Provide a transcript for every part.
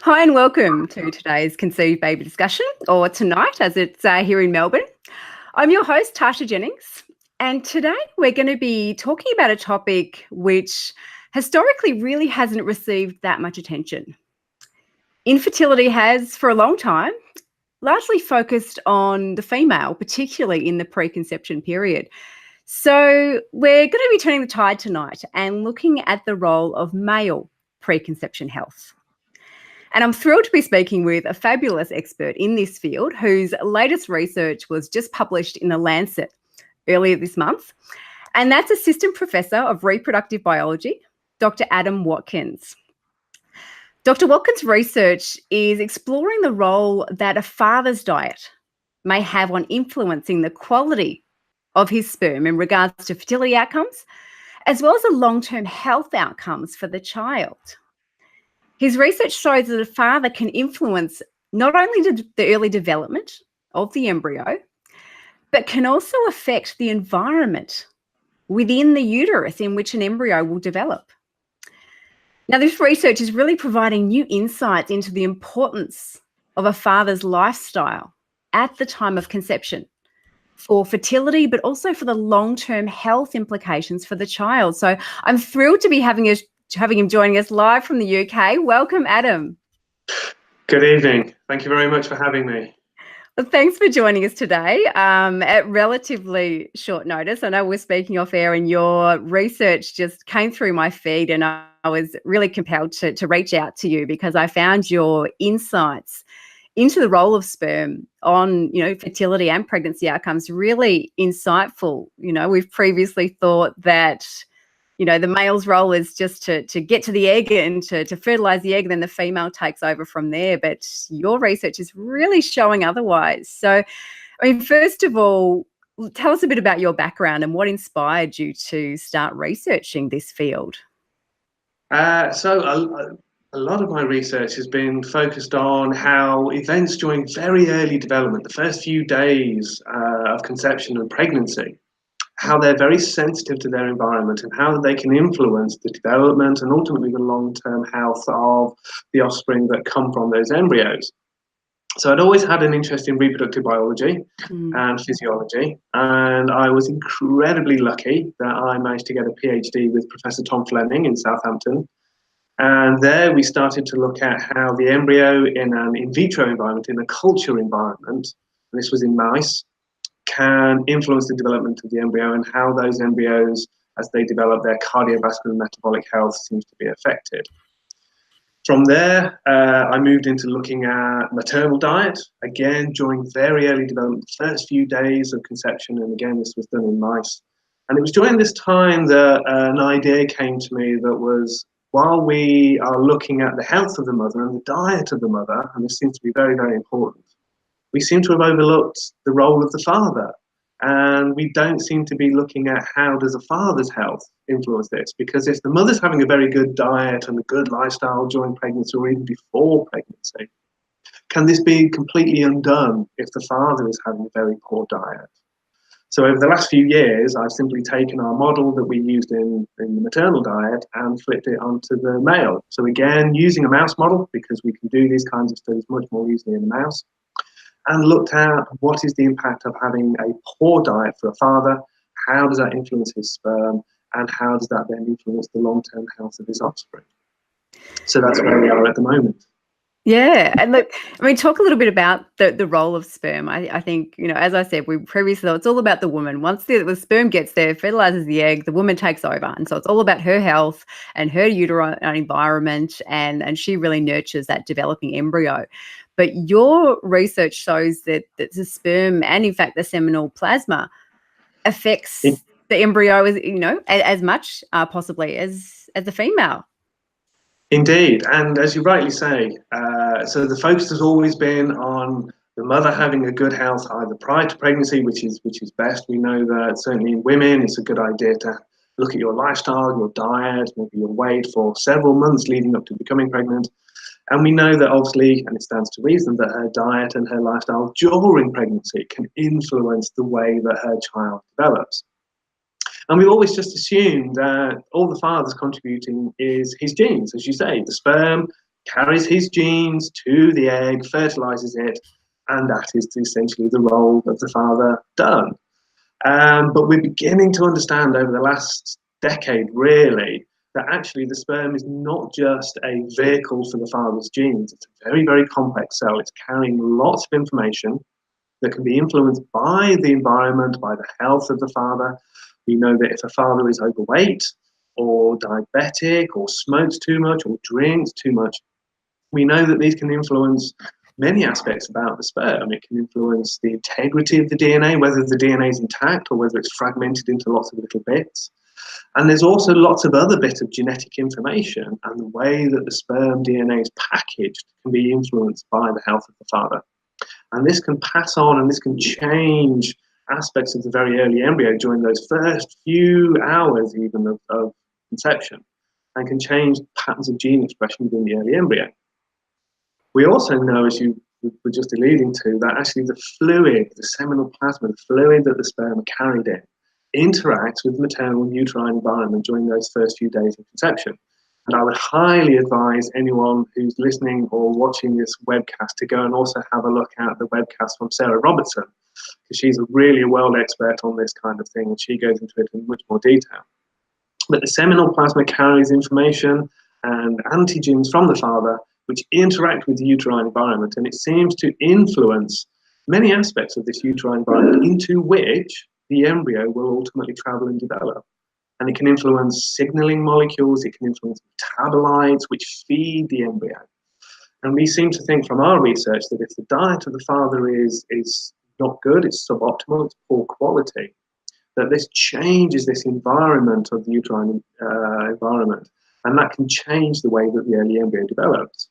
Hi and welcome to today's Conceive Baby discussion, or tonight as it's here in Melbourne. I'm your host, Tasha Jennings, and today we're going to be talking about a topic which historically really hasn't received that much attention. Infertility has, for a long time, largely focused on the female, particularly in the preconception period. So we're going to be turning the tide tonight and looking at the role of male preconception health. And I'm thrilled to be speaking with a fabulous expert in this field whose latest research was just published in The Lancet earlier this month. And that's Assistant Professor of Reproductive Biology, Dr. Adam Watkins. Dr. Watkins' research is exploring the role that a father's diet may have on influencing the quality of his sperm in regards to fertility outcomes, as well as the long-term health outcomes for the child. His research shows that a father can influence not only the early development of the embryo, but can also affect the environment within the uterus in which an embryo will develop. Now, this research is really providing new insights into the importance of a father's lifestyle at the time of conception for fertility, but also for the long-term health implications for the child. So I'm thrilled to be having him joining us live from the UK. Welcome, Adam. Good evening. Thank you very much for having me. Well, thanks for joining us today at relatively short notice. I know we're speaking off air and your research just came through my feed, and I was really compelled to reach out to you because I found your insights into the role of sperm on, fertility and pregnancy outcomes really insightful. We've previously thought that the male's role is just to get to the egg and to fertilize the egg, and then the female takes over from there. But your research is really showing otherwise. So, first of all, tell us a bit about your background and what inspired you to start researching this field. A lot of my research has been focused on how events during very early development, the first few days of conception and pregnancy, how they're very sensitive to their environment and how they can influence the development and ultimately the long-term health of the offspring that come from those embryos. So I'd always had an interest in reproductive biology and physiology, and I was incredibly lucky that I managed to get a PhD with Professor Tom Fleming in Southampton. And there we started to look at how the embryo in an in vitro environment, in a culture environment, and this was in mice, can influence the development of the embryo and how those embryos, as they develop, their cardiovascular and metabolic health seems to be affected. From there, I moved into looking at maternal diet, again, during very early development, the first few days of conception, and again, this was done in mice. And it was during this time that an idea came to me that was, while we are looking at the health of the mother and the diet of the mother, and this seems to be very, very important, we seem to have overlooked the role of the father. And we don't seem to be looking at how does a father's health influence this? Because if the mother's having a very good diet and a good lifestyle during pregnancy or even before pregnancy, can this be completely undone if the father is having a very poor diet? So over the last few years, I've simply taken our model that we used in the maternal diet and flipped it onto the male. So again, using a mouse model, because we can do these kinds of studies much more easily in a mouse, and looked at what is the impact of having a poor diet for a father, how does that influence his sperm, and how does that then influence the long-term health of his offspring. So that's where we are at the moment. Yeah, and look, talk a little bit about the role of sperm. I think, as I said, we previously thought it's all about the woman. Once the sperm gets there, fertilizes the egg, the woman takes over. And so it's all about her health and her uterine environment, and she really nurtures that developing embryo. But your research shows that the sperm and, in fact, the seminal plasma affects the embryo as much possibly as the female. Indeed, and as you rightly say, so the focus has always been on the mother having a good health either prior to pregnancy, which is best. We know that certainly in women, it's a good idea to look at your lifestyle, your diet, maybe your weight for several months leading up to becoming pregnant. And we know that obviously, and it stands to reason, that her diet and her lifestyle during pregnancy can influence the way that her child develops. And we've always just assumed that all the father's contributing is his genes. As you say, the sperm carries his genes to the egg, fertilizes it, and that is essentially the role of the father done. But we're beginning to understand over the last decade, really, that actually the sperm is not just a vehicle for the father's genes. It's a very, very complex cell. It's carrying lots of information that can be influenced by the environment, by the health of the father. We know that if a father is overweight or diabetic or smokes too much or drinks too much, we know that these can influence many aspects about the sperm. It can influence the integrity of the DNA, whether the DNA is intact or whether it's fragmented into lots of little bits. And there's also lots of other bits of genetic information, and the way that the sperm DNA is packaged can be influenced by the health of the father. And this can pass on, and this can change aspects of the very early embryo during those first few hours even of conception, and can change patterns of gene expression within the early embryo. We also know, as you were just alluding to, that actually the fluid, the seminal plasma, the fluid that the sperm are carried in, interacts with the maternal uterine environment during those first few days of conception. And I would highly advise anyone who's listening or watching this webcast to go and also have a look at the webcast from Sarah Robertson, because she's really a world expert on this kind of thing, and she goes into it in much more detail. But the seminal plasma carries information and antigens from the father which interact with the uterine environment, and it seems to influence many aspects of this uterine environment into which the embryo will ultimately travel and develop. And it can influence signaling molecules, it can influence metabolites which feed the embryo. And we seem to think from our research that if the diet of the father is not good, it's suboptimal, it's poor quality, that this changes this environment of the uterine environment, and that can change the way that the early embryo develops.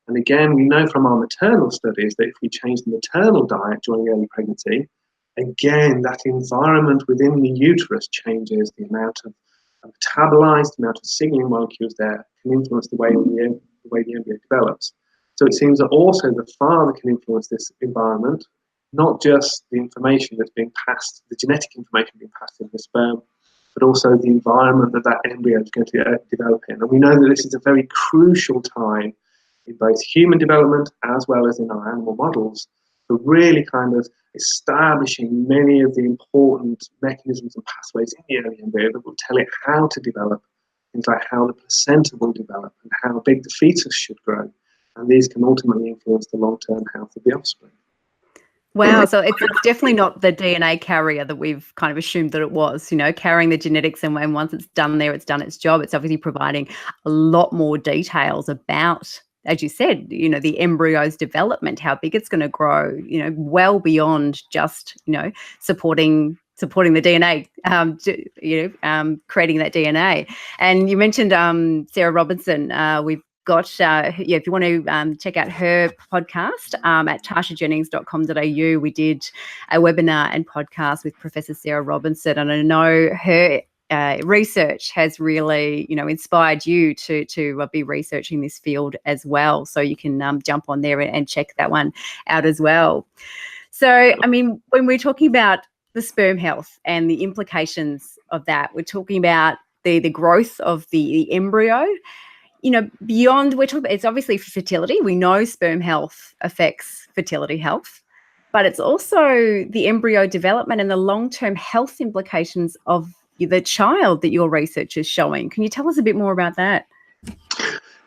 And again, we know from our maternal studies that if we change the maternal diet during early pregnancy, again, that environment within the uterus changes. The amount of metabolites, the amount of signaling molecules there can influence the way the embryo develops. So it seems that also the father can influence this environment, not just the information that's being passed, the genetic information being passed in the sperm, but also the environment that embryo is going to develop in. And we know that this is a very crucial time in both human development as well as in our animal models, for really kind of establishing many of the important mechanisms and pathways in the early embryo that will tell it how to develop, things like how the placenta will develop and how big the fetus should grow. And these can ultimately influence the long-term health of the offspring. Wow, so it's definitely not the DNA carrier that we've kind of assumed that it was, carrying the genetics, and once it's done there, it's done its job. It's obviously providing a lot more details about, as you said, the embryo's development, how big it's going to grow, well beyond just, supporting the DNA, creating that DNA. And you mentioned Sarah Robinson. We've got, if you want to check out her podcast at tashajennings.com.au, we did a webinar and podcast with Professor Sarah Robinson, and I know her research has really, inspired you to be researching this field as well. So you can jump on there and check that one out as well. So, I mean, when we're talking about the sperm health and the implications of that, we're talking about the growth of the embryo. Beyond, we're talking about, it's obviously for fertility. We know sperm health affects fertility health, but it's also the embryo development and the long-term health implications of the child that your research is showing. Can you tell us a bit more about that?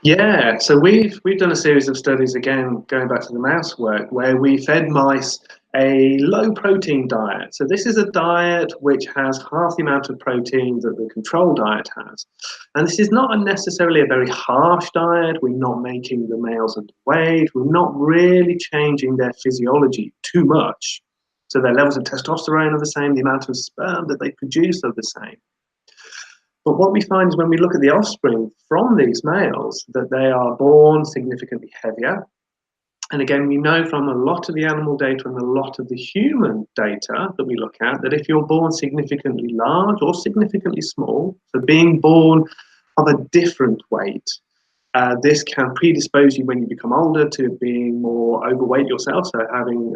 Yeah, so we've done a series of studies, again, going back to the mouse work, where we fed mice a low protein diet. So this is a diet which has half the amount of protein that the control diet has. And this is not necessarily a very harsh diet. We're not making the males underweight. We're not really changing their physiology too much. So their levels of testosterone are the same, the amount of sperm that they produce are the same. But what we find is when we look at the offspring from these males, that they are born significantly heavier. And again, we know from a lot of the animal data and a lot of the human data that we look at, that if you're born significantly large or significantly small, so being born of a different weight, this can predispose you when you become older to being more overweight yourself, so having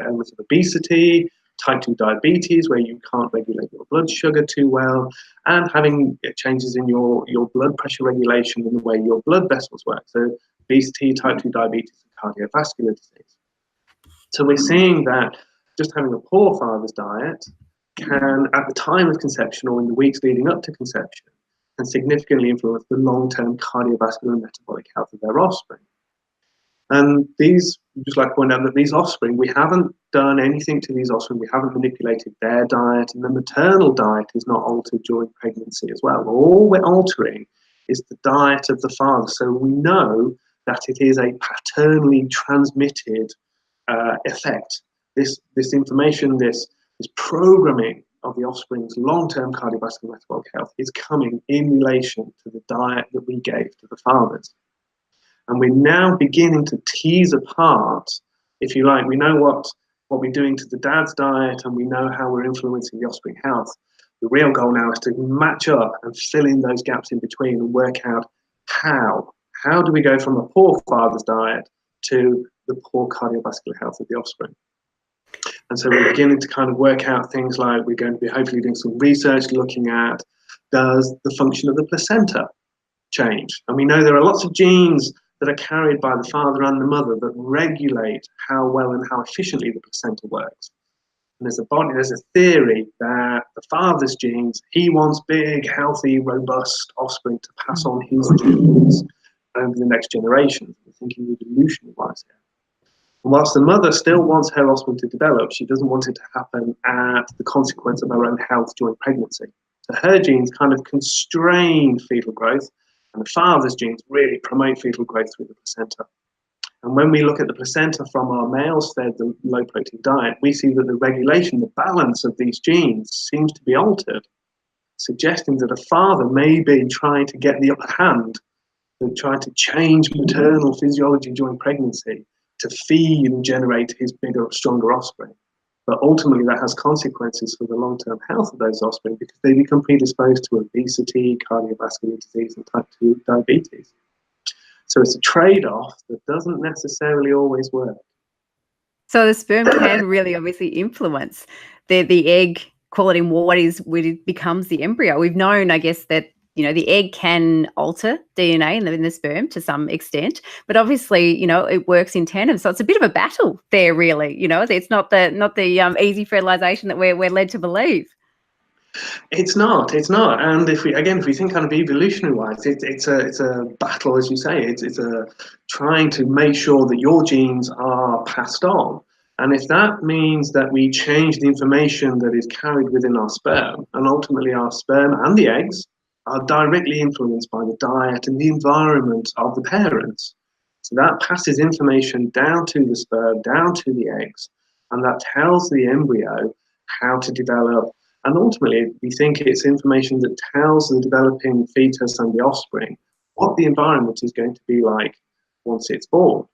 elements of obesity, type 2 diabetes, where you can't regulate your blood sugar too well, and having changes in your blood pressure regulation and the way your blood vessels work. So obesity, type 2 diabetes, and cardiovascular disease. So we're seeing that just having a poor father's diet can, at the time of conception or in the weeks leading up to conception, can significantly influence the long-term cardiovascular and metabolic health of their offspring. And these, just like to point out that these offspring, we haven't done anything to these offspring, we haven't manipulated their diet, and the maternal diet is not altered during pregnancy as well. All we're altering is the diet of the father. So we know that it is a paternally transmitted effect. This information, this programming of the offspring's long-term cardiovascular metabolic health is coming in relation to the diet that we gave to the fathers. And we're now beginning to tease apart, if you like, we know what we're doing to the dad's diet and we know how we're influencing the offspring health. The real goal now is to match up and fill in those gaps in between and work out how do we go from a poor father's diet to the poor cardiovascular health of the offspring. And so we're beginning to kind of work out things like we're going to be hopefully doing some research looking at, does the function of the placenta change? And we know there are lots of genes that are carried by the father and the mother that regulate how well and how efficiently the placenta works. And there's a theory that the father's genes, he wants big, healthy, robust offspring to pass on his genes over the next generation. We're thinking evolutionary-wise here. And whilst the mother still wants her offspring to develop, she doesn't want it to happen at the consequence of her own health during pregnancy. So her genes kind of constrain fetal growth, and the father's genes really promote fetal growth through the placenta. And when we look at the placenta from our males fed the low protein diet, we see that the regulation, the balance of these genes seems to be altered, suggesting that a father may be trying to get the upper hand and trying to change maternal physiology during pregnancy to feed and generate his bigger, stronger offspring. But ultimately that has consequences for the long-term health of those offspring because they become predisposed to obesity, cardiovascular disease, and type 2 diabetes. So it's a trade-off that doesn't necessarily always work. So the sperm can really obviously influence the egg quality and what it becomes the embryo. We've known, I guess, that the egg can alter DNA in the sperm to some extent, but obviously, it works in tandem. So it's a bit of a battle there, really. It's not the easy fertilization that we're led to believe. It's not. And if we think kind of evolutionary wise, it's a battle, as you say. It's a trying to make sure that your genes are passed on. And if that means that we change the information that is carried within our sperm, and ultimately our sperm and the eggs are directly influenced by the diet and the environment of the parents. So that passes information down to the sperm, down to the eggs, and that tells the embryo how to develop. And ultimately, we think it's information that tells the developing fetus and the offspring what the environment is going to be like once it's born.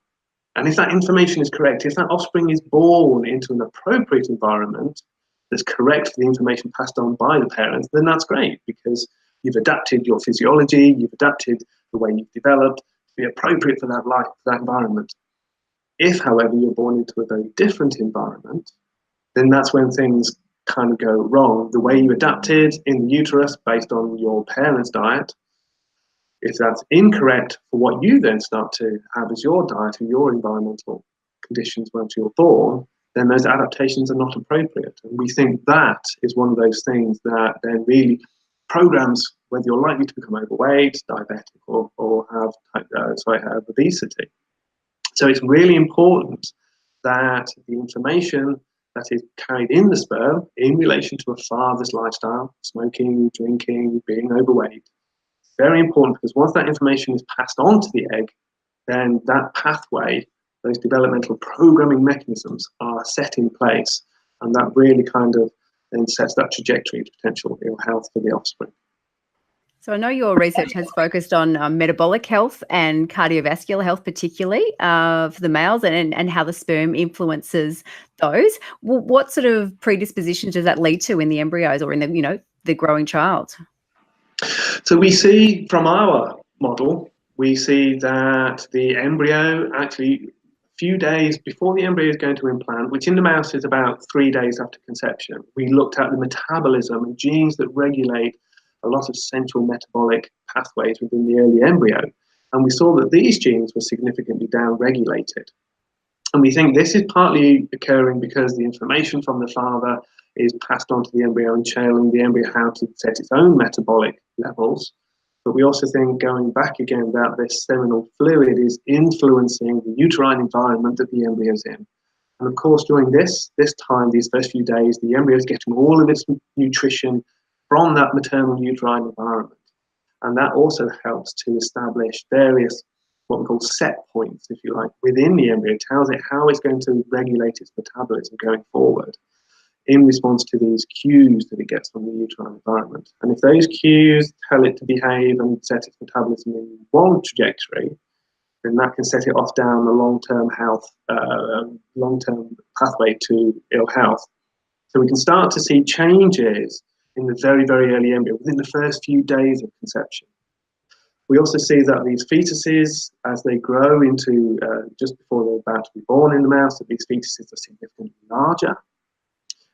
And if that information is correct, if that offspring is born into an appropriate environment that's correct for the information passed on by the parents, then that's great because you've adapted your physiology, you've adapted the way you've developed to be appropriate for that life, for that environment. If, however, you're born into a very different environment, then that's when things kind of go wrong. The way you adapted in the uterus based on your parents' diet, if that's incorrect for what you then start to have as your diet and your environmental conditions once you're born, then those adaptations are not appropriate. And we think that is one of those things that then really programs whether you're likely to become overweight, diabetic, or have obesity. So it's really important that the information that is carried in the sperm in relation to a father's lifestyle, smoking, drinking, being overweight, very important because once that information is passed on to the egg, then that pathway, those developmental programming mechanisms are set in place, and that really kind of then sets that trajectory to potential ill health for the offspring. So I know your research has focused on metabolic health and cardiovascular health, particularly for the males, and how the sperm influences those. What sort of predispositions does that lead to in the embryos or in the growing child? So we see from our model, we see that the embryo actually, a few days before the embryo is going to implant, which in the mouse is about 3 days after conception, we looked at the metabolism and genes that regulate a lot of central metabolic pathways within the early embryo. And we saw that these genes were significantly downregulated. And we think this is partly occurring because the information from the father is passed on to the embryo and telling the embryo how to set its own metabolic levels. But we also think, going back again, that this seminal fluid is influencing the uterine environment that the embryo is in. And of course, during this time, these first few days, the embryo is getting all of its nutrition from that maternal uterine environment. And that also helps to establish various, what we call set points, if you like, within the embryo. It tells it how it's going to regulate its metabolism going forward in response to these cues that it gets from the uterine environment. And if those cues tell it to behave and set its metabolism in one trajectory, then that can set it off down the long-term health, long-term pathway to ill health. So we can start to see changes in the very, very early embryo within the first few days of conception. We also see that these fetuses, as they grow into just before they're about to be born in the mouse, that these fetuses are significantly larger.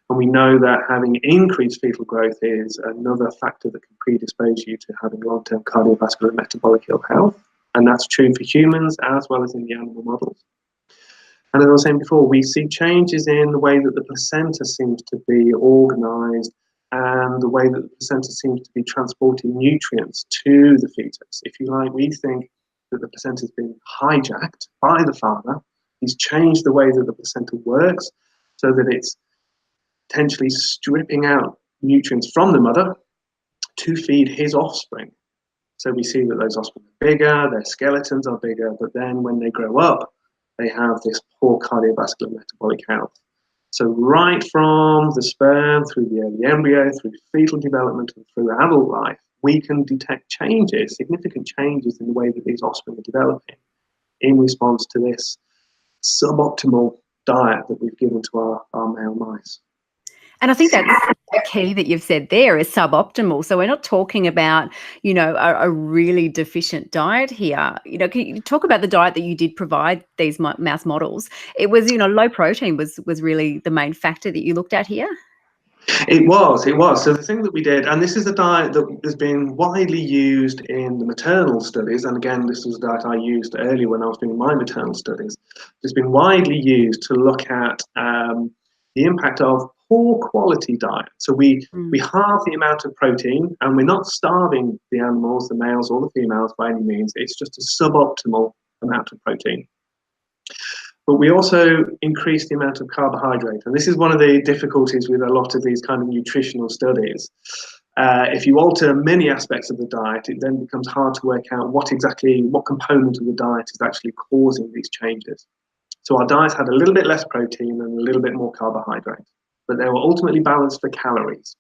And we know that having increased fetal growth is another factor that can predispose you to having long-term cardiovascular and metabolic ill health. And that's true for humans as well as in the animal models. And as I was saying before, we see changes in the way that the placenta seems to be organized and the way that the placenta seems to be transporting nutrients to the fetus. If you like, we think that the placenta has been hijacked by the father. He's changed the way that the placenta works so that it's potentially stripping out nutrients from the mother to feed his offspring. So we see that those offspring are bigger, their skeletons are bigger, but then when they grow up, they have this poor cardiovascular metabolic health. So right from the sperm, through the early embryo, through fetal development, and through adult life, we can detect changes, significant changes in the way that these offspring are developing in response to this suboptimal diet that we've given to our male mice. And I think that's a key that you've said there is suboptimal. So we're not talking about, a really deficient diet here. Can you talk about the diet that you did provide these mouse models? It was, low protein was really the main factor that you looked at here. It was. So the thing that we did, and this is a diet that has been widely used in the maternal studies, and again, this was a diet I used earlier when I was doing my maternal studies. It's been widely used to look at the impact of poor quality diet. So we halve the amount of protein, and we're not starving the animals, the males or the females by any means. It's just a suboptimal amount of protein. But we also increase the amount of carbohydrate. And this is one of the difficulties with a lot of these kind of nutritional studies. If you alter many aspects of the diet, it then becomes hard to work out what component of the diet is actually causing these changes. So our diet had a little bit less protein and a little bit more carbohydrate, but they were ultimately balanced for calories.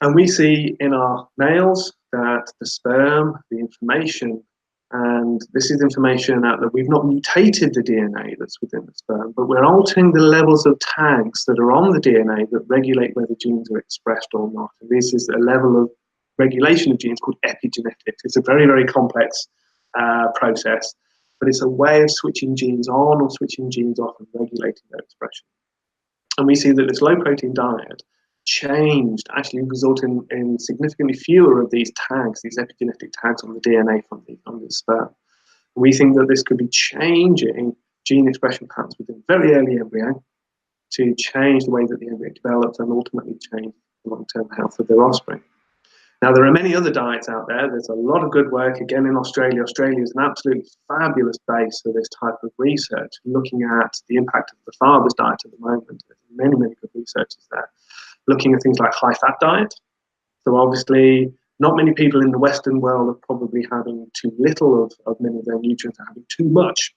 And we see in our males that the sperm, the information, and this is information that we've not mutated the DNA that's within the sperm, but we're altering the levels of tags that are on the DNA that regulate whether genes are expressed or not. And this is a level of regulation of genes called epigenetics. It's a very, very complex process, but it's a way of switching genes on or switching genes off and regulating their expression. And we see that this low protein diet changed, actually resulting in significantly fewer of these tags, these epigenetic tags on the DNA from the sperm. We think that this could be changing gene expression patterns within very early embryo to change the way that the embryo develops and ultimately change the long-term health of their offspring. Now, there are many other diets out there. There's a lot of good work, again, in Australia. Australia is an absolutely fabulous base for this type of research, looking at the impact of the father's diet at the moment. There's many, many good researchers there, looking at things like high-fat diet. So obviously, not many people in the Western world are probably having too little of many of their nutrients, are having too much.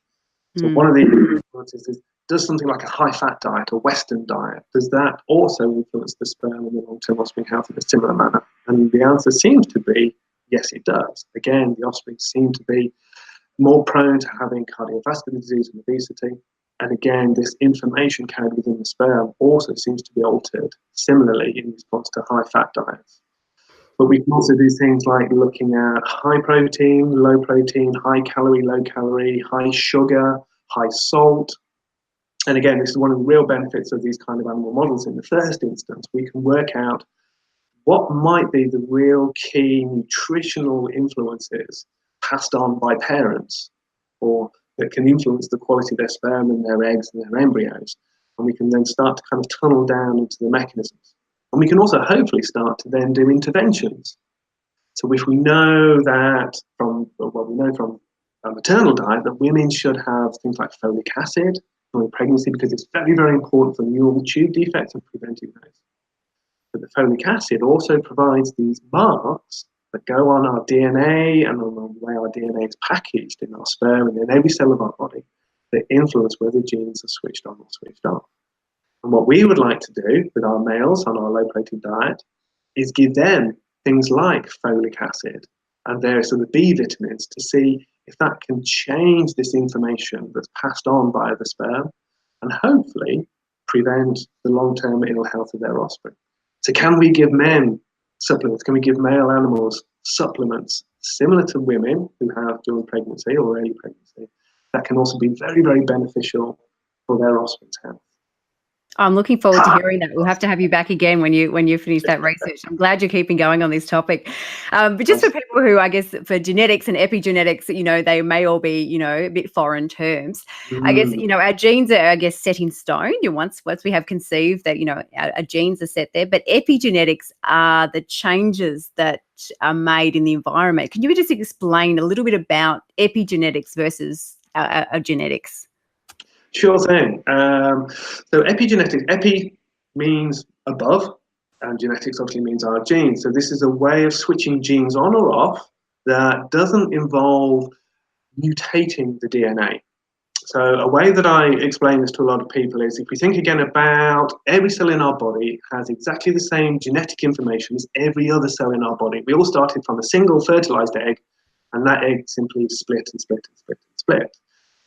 So one of the influences is, does something like a high-fat diet, a Western diet, does that also influence the sperm and the long-term offspring health in a similar manner? And the answer seems to be, yes, it does. Again, the offspring seem to be more prone to having cardiovascular disease and obesity. And again, this information carried within the sperm also seems to be altered similarly in response to high-fat diets. But we can also do things like looking at high protein, low protein, high calorie, low calorie, high sugar, high salt. And again, this is one of the real benefits of these kind of animal models. In the first instance, we can work out what might be the real key nutritional influences passed on by parents, or that can influence the quality of their sperm and their eggs and their embryos. And we can then start to kind of tunnel down into the mechanisms. And we can also hopefully start to then do interventions. So if we know that from a maternal diet that women should have things like folic acid during pregnancy, because it's very, very important for neural tube defects and preventing those. But the folic acid also provides these marks that go on our DNA and on the way our DNA is packaged in our sperm and in every cell of our body that influence whether genes are switched on or switched off. And what we would like to do with our males on our low-protein diet is give them things like folic acid and various other B vitamins to see if that can change this information that's passed on by the sperm and hopefully prevent the long-term ill health of their offspring. So can we give men supplements? Can we give male animals supplements similar to women who have during pregnancy or early pregnancy that can also be very, very beneficial for their offspring's health? I'm looking forward to hearing that. We'll have to have you back again when you finish that research. I'm glad you're keeping going on this topic. But just for people who, I guess, for genetics and epigenetics, they may all be, a bit foreign terms. I guess, our genes are, I guess, set in stone. Once we have conceived that, our genes are set there. But epigenetics are the changes that are made in the environment. Can you just explain a little bit about epigenetics versus our genetics? Sure thing. So epigenetics, epi means above, and genetics obviously means our genes. So this is a way of switching genes on or off that doesn't involve mutating the DNA. So a way that I explain this to a lot of people is if we think again about every cell in our body has exactly the same genetic information as every other cell in our body. We all started from a single fertilized egg, and that egg simply split and split and split and split.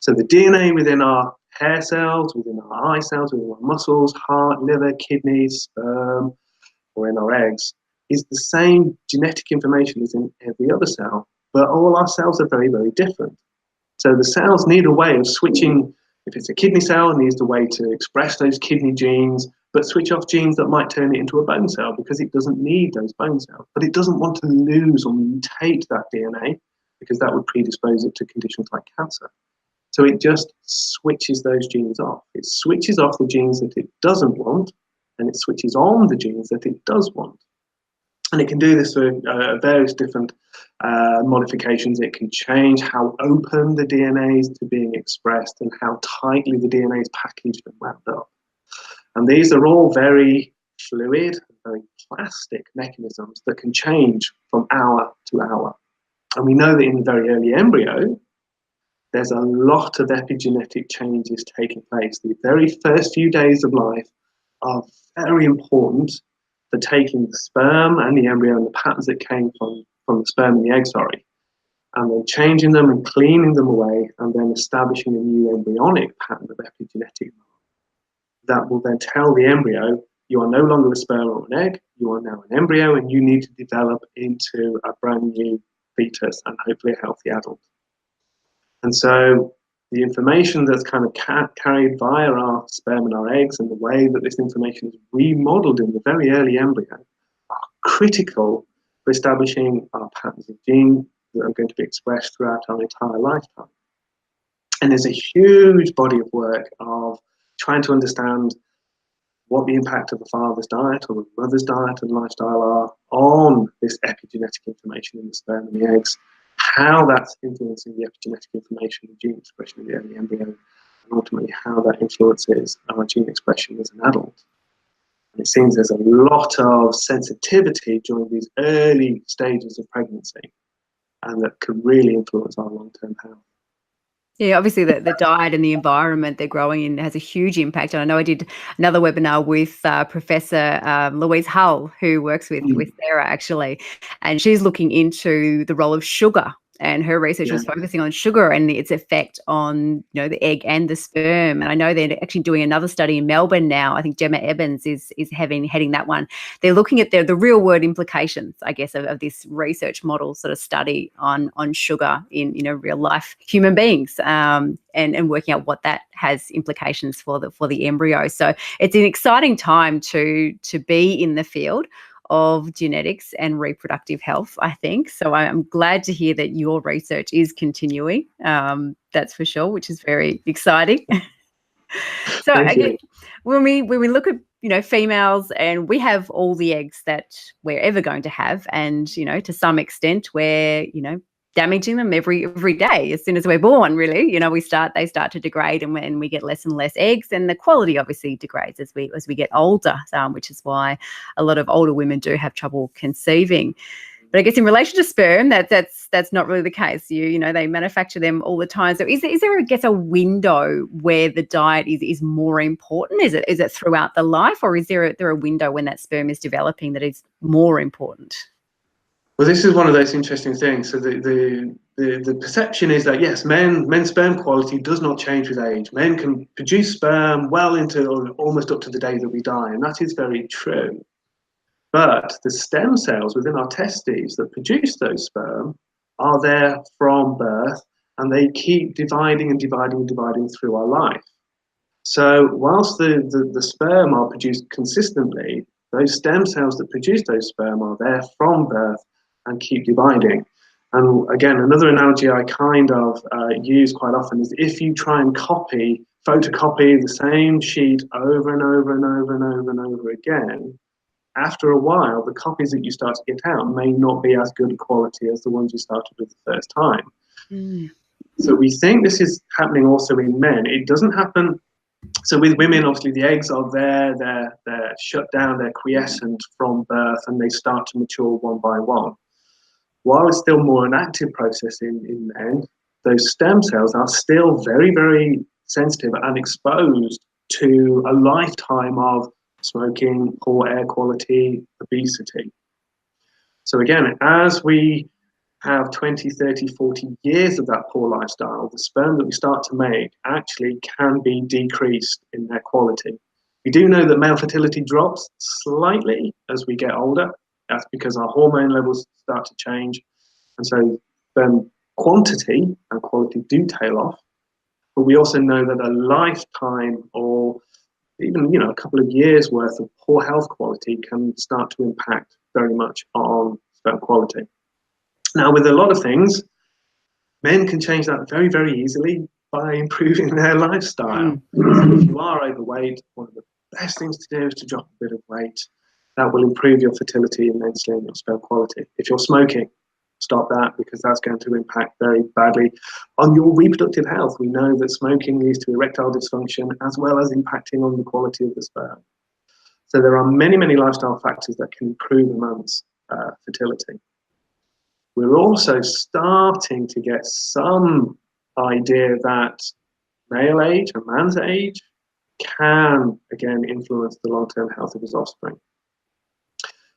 So the DNA within our hair cells, within our eye cells, within our muscles, heart, liver, kidneys, sperm, or in our eggs, is the same genetic information as in every other cell, but all our cells are very, very different. So the cells need a way of switching. If it's a kidney cell, it needs a way to express those kidney genes, but switch off genes that might turn it into a bone cell because it doesn't need those bone cells. But it doesn't want to lose or mutate that DNA because that would predispose it to conditions like cancer. So it just switches those genes off. It switches off the genes that it doesn't want, and it switches on the genes that it does want. And it can do this for various different modifications. It can change how open the DNA is to being expressed and how tightly the DNA is packaged and wound up. And these are all very fluid, very plastic mechanisms that can change from hour to hour. And we know that in the very early embryo, there's a lot of epigenetic changes taking place. The very first few days of life are very important for taking the sperm and the embryo and the patterns that came from the sperm and the egg, and then changing them and cleaning them away and then establishing a new embryonic pattern of epigenetic that will then tell the embryo, you are no longer a sperm or an egg, you are now an embryo and you need to develop into a brand new fetus and hopefully a healthy adult. And so the information that's kind of carried via our sperm and our eggs and the way that this information is remodeled in the very early embryo are critical for establishing our patterns of genes that are going to be expressed throughout our entire lifetime. And there's a huge body of work of trying to understand what the impact of the father's diet or the mother's diet and lifestyle are on this epigenetic information in the sperm and the eggs, how that's influencing the epigenetic information and gene expression in the early embryo, and ultimately how that influences our gene expression as an adult. And it seems there's a lot of sensitivity during these early stages of pregnancy, and that could really influence our long-term health. Yeah, obviously the diet and the environment they're growing in has a huge impact. And I know I did another webinar with Professor Louise Hull, who works with Sarah actually, and she's looking into the role of sugar and her research was focusing on sugar and its effect on, the egg and the sperm. And I know they're actually doing another study in Melbourne now. I think Gemma Evans is heading that one. They're looking at the real world implications, I guess, of this research model sort of study on sugar in real life human beings, and working out what that has implications for the embryo. So it's an exciting time to be in the field of genetics and reproductive health, I think. So I'm glad to hear that your research is continuing, that's for sure, which is very exciting. So again, when we look at females, and we have all the eggs that we're ever going to have, and to some extent we're damaging them every day as soon as we're born, really. They start to degrade, and we get less and less eggs, and the quality obviously degrades as we get older, which is why a lot of older women do have trouble conceiving. But I guess in relation to sperm, that's not really the case. They manufacture them all the time. So is there I guess a window where the diet is more important? Is it throughout the life, or is there a window when that sperm is developing that is more important? Well, this is one of those interesting things. So the perception is that, yes, men's sperm quality does not change with age. Men can produce sperm well into almost up to the day that we die, and that is very true. But the stem cells within our testes that produce those sperm are there from birth, and they keep dividing and dividing and dividing through our life. So whilst the sperm are produced consistently, those stem cells that produce those sperm are there from birth and keep dividing. And again, another analogy I kind of use quite often is if you try and photocopy the same sheet over and over and over and over and over again, after a while, the copies that you start to get out may not be as good quality as the ones you started with the first time. So we think this is happening also in men. It doesn't happen. So with women, obviously, the eggs are there, they're shut down, they're quiescent from birth, and they start to mature one by one. While it's still more an active process in men, those stem cells are still very, very sensitive and exposed to a lifetime of smoking, poor air quality, obesity. So again, as we have 20, 30, 40 years of that poor lifestyle, the sperm that we start to make actually can be decreased in their quality. We do know that male fertility drops slightly as we get older. That's because our hormone levels start to change. And so sperm quantity and quality do tail off. But we also know that a lifetime or even a couple of years worth of poor health quality can start to impact very much on sperm quality. Now, with a lot of things, men can change that very, very easily by improving their lifestyle. So if you are overweight, one of the best things to do is to drop a bit of weight. That will improve your fertility immensely and your sperm quality. If you're smoking, stop that, because that's going to impact very badly on your reproductive health. We know that smoking leads to erectile dysfunction as well as impacting on the quality of the sperm. So there are many, many lifestyle factors that can improve a man's fertility. We're also starting to get some idea that male age, a man's age, can again influence the long-term health of his offspring.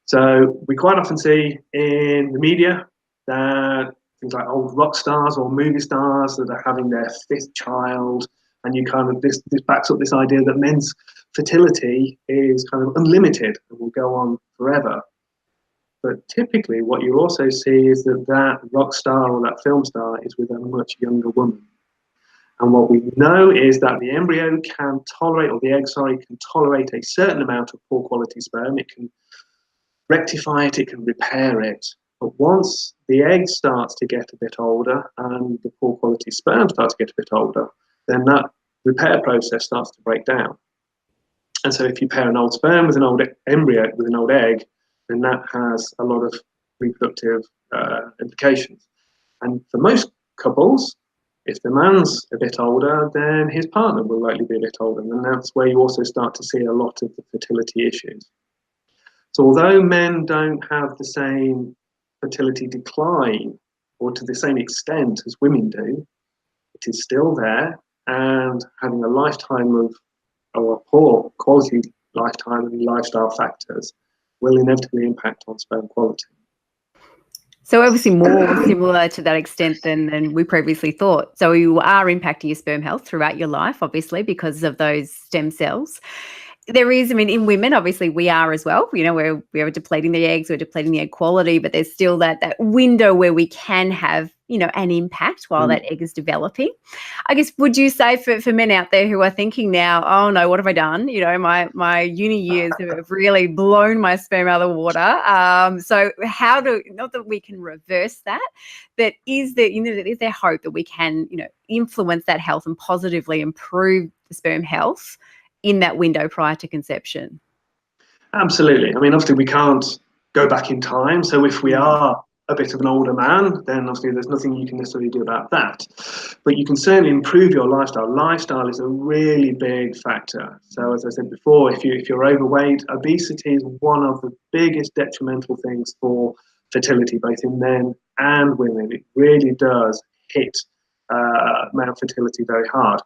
So we quite often see in the media that things like old rock stars or movie stars that are having their 5th child, and this backs up this idea that men's fertility is kind of unlimited and will go on forever. But typically what you also see is that rock star or that film star is with a much younger woman. And what we know is that the embryo can tolerate, or the egg, can tolerate a certain amount of poor quality sperm. It can rectify it, it can repair it. But once the egg starts to get a bit older and the poor quality sperm starts to get a bit older, then that repair process starts to break down. And so if you pair an old sperm with an old embryo, with an old egg, then that has a lot of reproductive implications. And for most couples, if the man's a bit older, then his partner will likely be a bit older. And that's where you also start to see a lot of the fertility issues. So although men don't have the same fertility decline or to the same extent as women do, it is still there, and having a lifetime of, or a poor quality lifetime of lifestyle factors will inevitably impact on sperm quality. So obviously more similar to that extent than we previously thought. So you are impacting your sperm health throughout your life, obviously, because of those stem cells. There is, I mean, in women, obviously we are as well. You know, we're depleting the eggs, we're depleting the egg quality, but there's still that window where we can have, you know, an impact while that egg is developing. I guess, would you say for men out there who are thinking now, oh no, what have I done? You know, my uni years have really blown my sperm out of the water. So how not that we can reverse that, but is there hope that we can, you know, influence that health and positively improve the sperm health in that window prior to conception? Absolutely. I mean, obviously we can't go back in time. So if we are a bit of an older man, then obviously there's nothing you can necessarily do about that. But you can certainly improve your lifestyle. Lifestyle is a really big factor. So as I said before, if you're overweight, obesity is one of the biggest detrimental things for fertility, both in men and women. It really does hit male fertility very hard.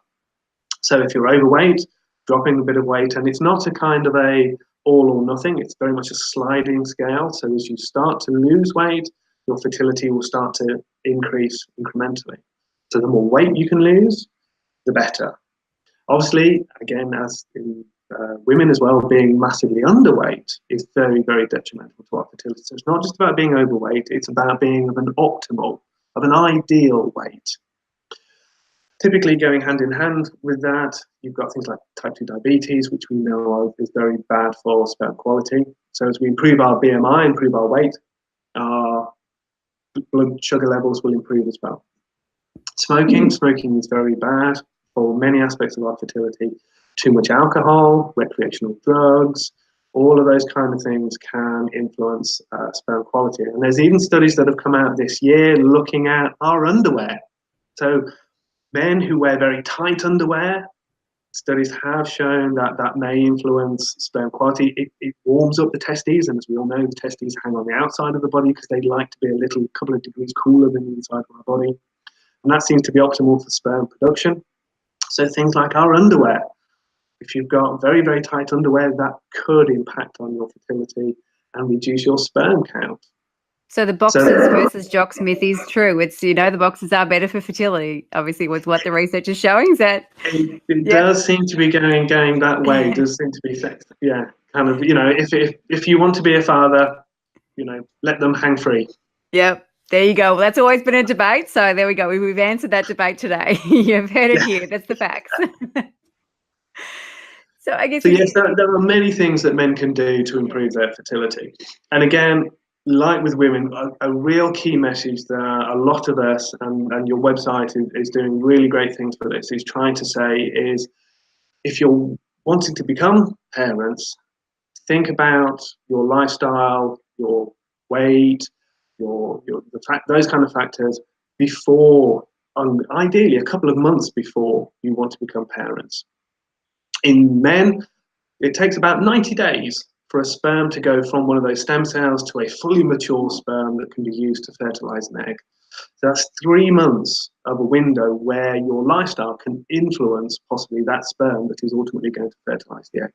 So if you're overweight, dropping a bit of weight, and it's not a kind of a all or nothing, it's very much a sliding scale. So as you start to lose weight, your fertility will start to increase incrementally. So the more weight you can lose, the better. Obviously, again, as in women as well, being massively underweight is very, very detrimental to our fertility. So it's not just about being overweight, it's about being of an optimal, of an ideal weight. Typically going hand in hand with that, you've got things like type 2 diabetes, which we know of is very bad for sperm quality. So as we improve our BMI, improve our weight, our blood sugar levels will improve as well. Smoking is very bad for many aspects of our fertility. Too much alcohol, recreational drugs, all of those kind of things can influence sperm quality. And there's even studies that have come out this year looking at our underwear. So men who wear very tight underwear, studies have shown that may influence sperm quality. It warms up the testes, and as we all know, the testes hang on the outside of the body because they like to be a couple of degrees cooler than the inside of our body. And that seems to be optimal for sperm production. So things like our underwear, if you've got very, very tight underwear, that could impact on your fertility and reduce your sperm count. So the boxes versus jocks myth is true. It's, you know, the boxes are better for fertility, obviously, was what the research is showing. Is that it does seem to be going that way. It does seem to be, kind of, you know, if you want to be a father, you know, let them hang free. Yep. There you go. Well, that's always been a debate. So there we go. We've answered that debate today. You've heard it here. That's the facts. So I guess. So yes, there are many things that men can do to improve their fertility. And again, like with women, a real key message that a lot of us, and your website is doing really great things for this, is trying to say is, if you're wanting to become parents, think about your lifestyle, your weight, those kind of factors before, ideally a couple of months before you want to become parents. In men, it takes about 90 days for a sperm to go from one of those stem cells to a fully mature sperm that can be used to fertilize an egg. So that's 3 months of a window where your lifestyle can influence possibly that sperm that is ultimately going to fertilize the egg.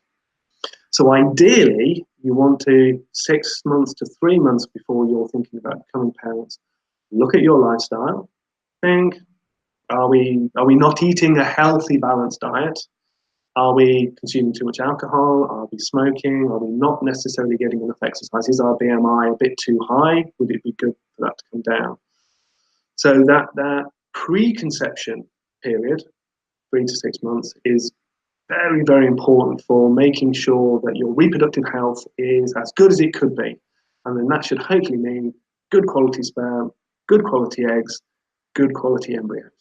So ideally, you want to 6 months to 3 months before you're thinking about becoming parents, look at your lifestyle, think, are we not eating a healthy, balanced diet? Are we consuming too much alcohol? Are we smoking? Are we not necessarily getting enough exercise? Is our BMI a bit too high? Would it be good for that to come down? So that preconception period, 3 to 6 months, is very, very important for making sure that your reproductive health is as good as it could be. And then that should hopefully mean good quality sperm, good quality eggs, good quality embryos.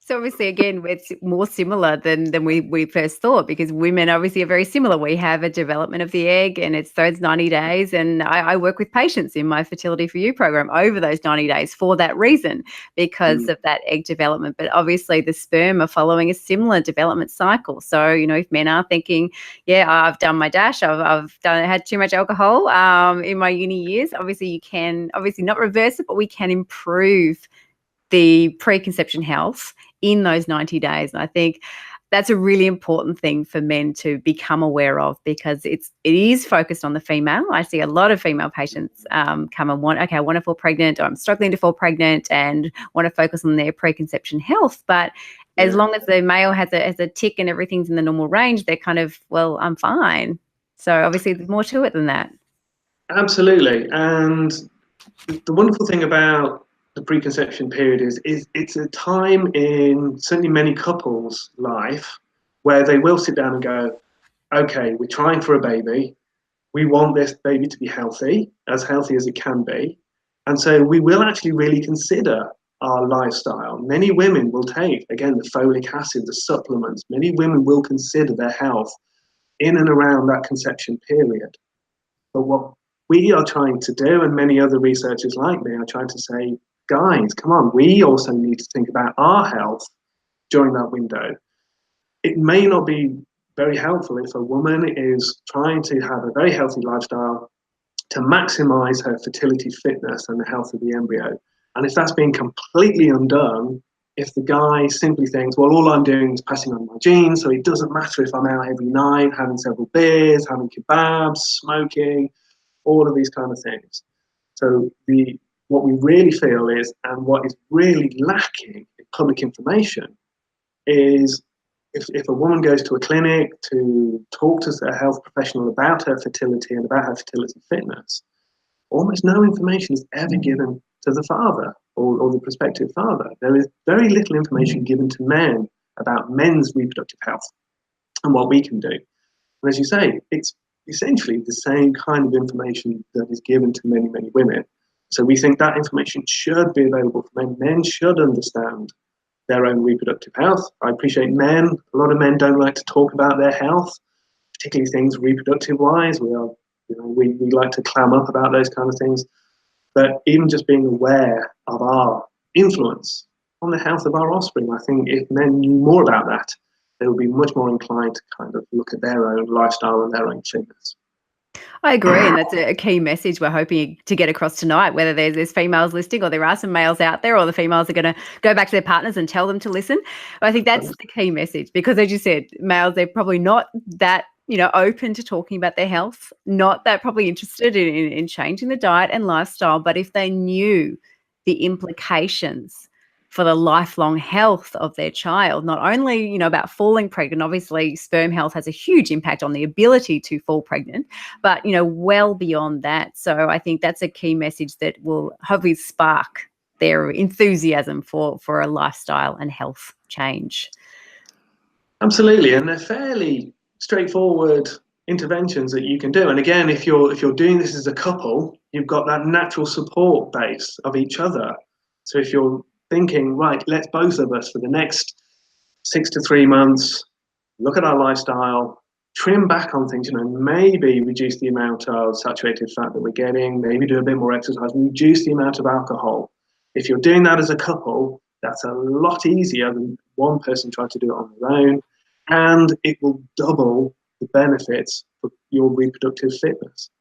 So obviously, again, it's more similar than we first thought, because women obviously are very similar. We have a development of the egg, and it's those 90 days. And I work with patients in my Fertility for You program over those 90 days for that reason, because of that egg development. But obviously, the sperm are following a similar development cycle. So, you know, if men are thinking, yeah, I've done my dash, I've had too much alcohol in my uni years, obviously you can obviously not reverse it, but we can improve the preconception health in those 90 days. And I think that's a really important thing for men to become aware of, because it is focused on the female. I see a lot of female patients come and I want to fall pregnant, or I'm struggling to fall pregnant, and want to focus on their preconception health. But as long as the male has a tick and everything's in the normal range, they're kind of, well, I'm fine. So obviously there's more to it than that. Absolutely. And the wonderful thing about the preconception period is it's a time in certainly many couples' life where they will sit down and go, okay, we're trying for a baby. We want this baby to be healthy as it can be. And so we will actually really consider our lifestyle. Many women will take, again, the folic acid, the supplements. Many women will consider their health in and around that conception period. But what we are trying to do, and many other researchers like me are trying to say, guys, come on, we also need to think about our health during that window. It may not be very helpful if a woman is trying to have a very healthy lifestyle to maximize her fertility fitness and the health of the embryo. And if that's being completely undone, if the guy simply thinks, well, all I'm doing is passing on my genes, so it doesn't matter if I'm out every night having several beers, having kebabs, smoking, all of these kind of things. So what we really feel is, and what is really lacking in public information, is if a woman goes to a clinic to talk to a health professional about her fertility and about her fertility fitness, almost no information is ever given to the father or the prospective father. There is very little information given to men about men's reproductive health and what we can do. And as you say, it's essentially the same kind of information that is given to many, many women. So we think that information should be available for men. Men should understand their own reproductive health. I appreciate a lot of men don't like to talk about their health, particularly things reproductive wise. We like to clam up about those kind of things. But even just being aware of our influence on the health of our offspring, I think if men knew more about that, they would be much more inclined to kind of look at their own lifestyle and their own fitness. I agree, and that's a key message we're hoping to get across tonight, whether there's females listening or there are some males out there, or the females are going to go back to their partners and tell them to listen. But I think that's the key message, because as you said, males, they're probably not that open to talking about their health, not that probably interested in changing the diet and lifestyle. But if they knew the implications for the lifelong health of their child, not only, about falling pregnant, obviously sperm health has a huge impact on the ability to fall pregnant, but, well beyond that. So I think that's a key message that will hopefully spark their enthusiasm for a lifestyle and health change. Absolutely. And they're fairly straightforward interventions that you can do. And again, if you're doing this as a couple, you've got that natural support base of each other. So if you're thinking, right, let's both of us for the next 6 to 3 months look at our lifestyle, trim back on things, maybe reduce the amount of saturated fat that we're getting, maybe do a bit more exercise, reduce the amount of alcohol. If you're doing that as a couple, that's a lot easier than one person trying to do it on their own, and it will double the benefits for your reproductive fitness.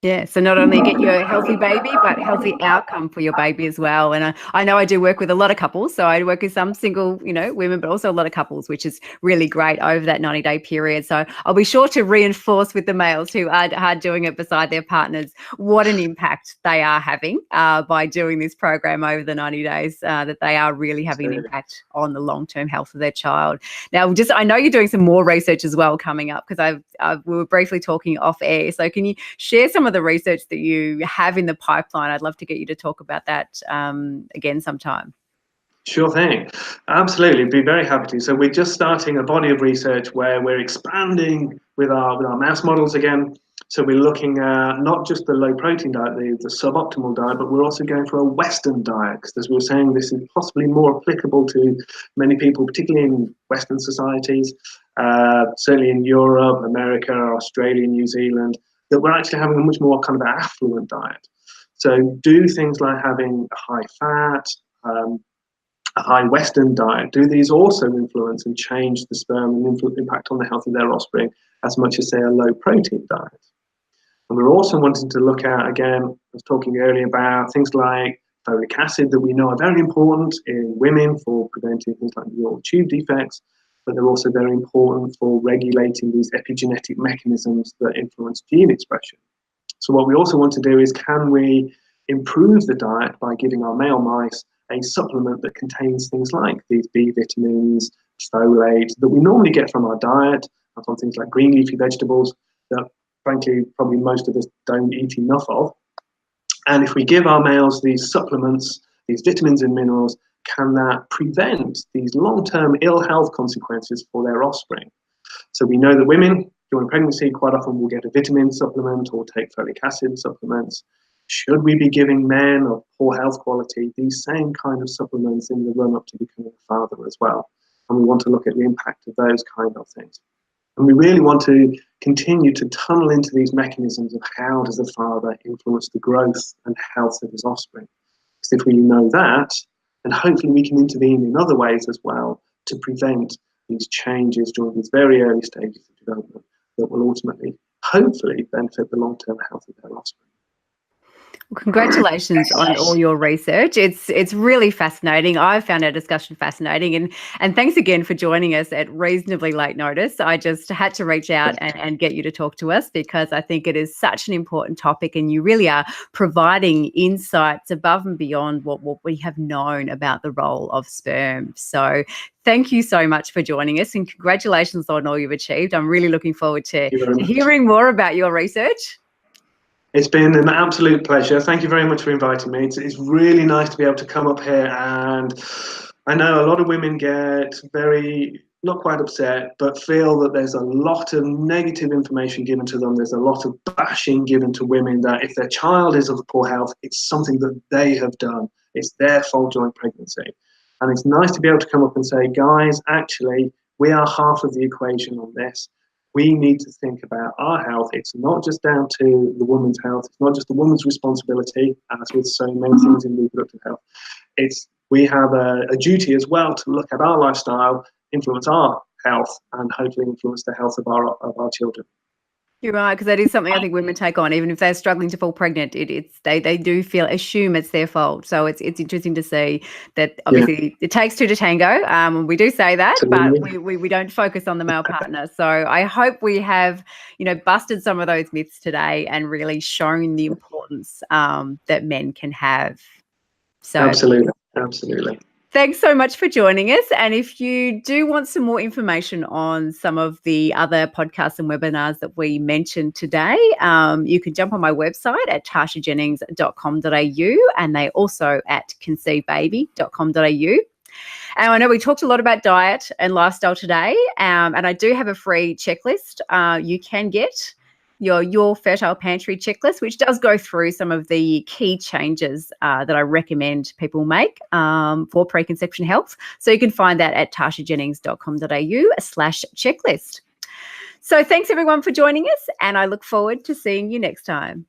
Yeah, so not only get you a healthy baby, but healthy outcome for your baby as well. And I know I do work with a lot of couples, so I work with some single, women, but also a lot of couples, which is really great over that 90-day period. So I'll be sure to reinforce with the males who are doing it beside their partners what an impact they are having by doing this program over the 90 days, that they are really having an impact on the long-term health of their child. Now, I know you're doing some more research as well coming up, because we were briefly talking off air. So can you share some of the research that you have in the pipeline? I'd love to get you to talk about that again sometime. Sure thing. Absolutely. Be very happy to. So we're just starting a body of research where we're expanding with our mouse models again. So we're looking at not just the low protein diet, the suboptimal diet, but we're also going for a Western diet, because as we were saying, this is possibly more applicable to many people, particularly in Western societies, certainly in Europe, America, Australia, New Zealand, that we're actually having a much more kind of affluent diet. So do things like having a high fat, a high Western diet. Do these also influence and change the sperm and impact on the health of their offspring as much as, say, a low protein diet? And we're also wanting to look at, again, I was talking earlier about things like folic acid that we know are very important in women for preventing things like neural tube defects. but they're also very important for regulating these epigenetic mechanisms that influence gene expression. So what we also want to do is, can we improve the diet by giving our male mice a supplement that contains things like these B vitamins, folate, that we normally get from our diet, and from things like green leafy vegetables that frankly probably most of us don't eat enough of. And if we give our males these supplements, these vitamins and minerals, can that prevent these long-term ill health consequences for their offspring? So we know that women during pregnancy quite often will get a vitamin supplement or take folic acid supplements. Should we be giving men of poor health quality these same kind of supplements in the run-up to becoming a father as well? And we want to look at the impact of those kind of things. And we really want to continue to tunnel into these mechanisms of how does the father influence the growth and health of his offspring. Because if we know that, then hopefully we can intervene in other ways as well to prevent these changes during these very early stages of development that will ultimately, hopefully, benefit the long-term health of their offspring. Well, congratulations on all your research. It's really fascinating. I found our discussion fascinating, and thanks again for joining us at reasonably late notice. I just had to reach out and get you to talk to us because I think it is such an important topic, and you really are providing insights above and beyond what we have known about the role of sperm. So thank you so much for joining us, and congratulations on all you've achieved. I'm really looking forward to hearing more about your research. It's been an absolute pleasure. Thank you very much for inviting me. It's really nice to be able to come up here, and I know a lot of women get very, not quite upset, but feel that there's a lot of negative information given to them. There's a lot of bashing given to women that if their child is of poor health, it's something that they have done. It's their fault during pregnancy. And it's nice to be able to come up and say, guys, actually, we are half of the equation on this. We need to think about our health. It's not just down to the woman's health. It's not just the woman's responsibility, as with so many things in reproductive health. We have a duty as well to look at our lifestyle, influence our health, and hopefully influence the health of our children. You're right, because that is something I think women take on, even if they're struggling to fall pregnant. They do assume it's their fault. So it's interesting to see that obviously it takes two to tango. We do say that, but we don't focus on the male partner. So I hope we have busted some of those myths today and really shown the importance that men can have. So absolutely. Thanks so much for joining us. And if you do want some more information on some of the other podcasts and webinars that we mentioned today, you can jump on my website at tashajennings.com.au, and they also at conceivebaby.com.au. And I know we talked a lot about diet and lifestyle today, and I do have a free checklist you can get. Your Fertile Pantry checklist, which does go through some of the key changes that I recommend people make for preconception health. So you can find that at tashajennings.com.au/checklist. So thanks everyone for joining us, and I look forward to seeing you next time.